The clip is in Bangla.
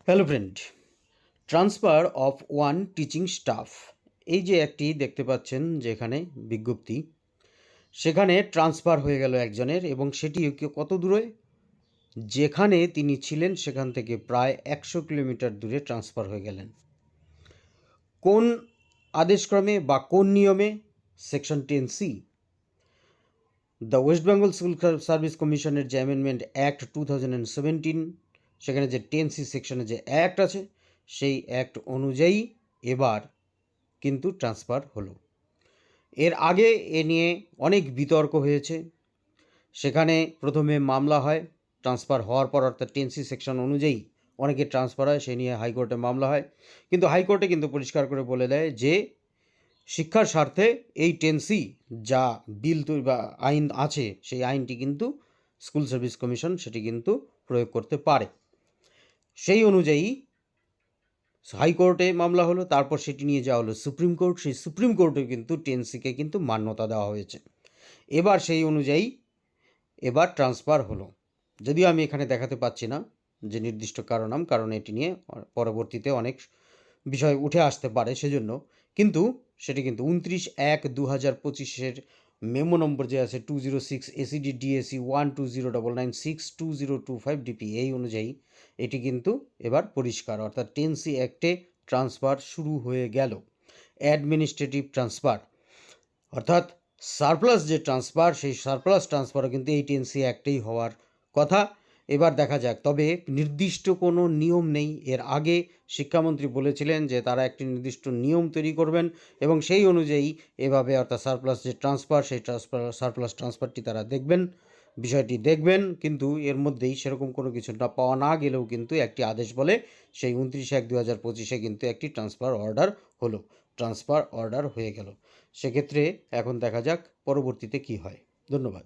Hello friend, transfer of one teaching staff, এই যে একটি দেখতে পাচ্ছেন যেখানে বিজ্ঞপ্তি, সেখানে ট্রান্সফার হয়ে গেল একজনের এবং সেটি কত দূরে, যেখানে তিনি ছিলেন সেখান থেকে প্রায় 100 কিলোমিটার দূরে ট্রান্সফার হয়ে গেলেন। কোন আদেশক্রমে বা কোন নিয়মে? Section 10C, the West Bengal school service কমিশনের যে অ্যামেন্ডমেন্ট অ্যাক্ট 2017, সেখানে যে 10C সেকশনে যে অ্যাক্ট আছে সেই অ্যাক্ট অনুযায়ী এবার কিন্তু ট্রান্সফার হলো। এর আগে এ নিয়ে অনেক বিতর্ক হয়েছে। সেখানে প্রথমে মামলা হয়, ট্রান্সফার হওয়ার পর অর্থাৎ 10C সেকশন অনুযায়ী অনেকের ট্রান্সফার হয়, সে নিয়ে হাইকোর্টে মামলা হয়। কিন্তু হাইকোর্টে কিন্তু পরিষ্কার করে বলে দেয় যে শিক্ষার স্বার্থে এই 10C যা বিল তৈরি বা আইন আছে সেই আইনটি কিন্তু স্কুল সার্ভিস কমিশন সেটি কিন্তু প্রয়োগ করতে পারে। সেই অনুযায়ী হাইকোর্টে মামলা হলো, তারপর সেটি নিয়ে যাওয়া হলো সুপ্রিম কোর্ট। সেই সুপ্রিম কোর্টেও কিন্তু 10Cকে কিন্তু মান্যতা দেওয়া হয়েছে। এবার সেই অনুযায়ী এবার ট্রান্সফার হলো, যদিও আমি এখানে দেখাতে পাচ্ছি না যে নির্দিষ্ট কারণ এটি নিয়ে পরবর্তীতে অনেক বিষয় উঠে আসতে পারে সেজন্য, কিন্তু সেটি কিন্তু 29/1/2025 মেমো নম্বর যে আছে 206 ACD DAC 12099620025 DP, এই অনুযায়ী এটি কিন্তু এবার পরিষ্কার, অর্থাৎ 10C অ্যাক্টে ট্রান্সফার শুরু হয়ে গেল। অ্যাডমিনিস্ট্রেটিভ ট্রান্সফার অর্থাৎ সারপ্লাস যে ট্রান্সফার, সেই সারপ্লাস ট্রান্সফারও কিন্তু এই 10C অ্যাক্টেই হওয়ার কথা। এবার দেখা যাক, তবে নির্দিষ্ট কোনো নিয়ম নেই। এর আগে শিক্ষামন্ত্রী বলেছিলেন যে তারা একটি নির্দিষ্ট নিয়ম তৈরি করবেন এবং সেই অনুযায়ী এভাবে অর্থাৎ সারপ্লাস যে ট্রান্সফার সেই সারপ্লাস ট্রান্সফারটি তারা বিষয়টি দেখবেন। কিন্তু এর মধ্যেই সেরকম কোনো কিছু পাওয়া না গেলেও কিন্তু একটি আদেশ বলে সেই 29/1/2025 কিন্তু একটি ট্রান্সফার অর্ডার হয়ে গেল। সেক্ষেত্রে এখন দেখা যাক পরবর্তীতে কি হয়। ধন্যবাদ।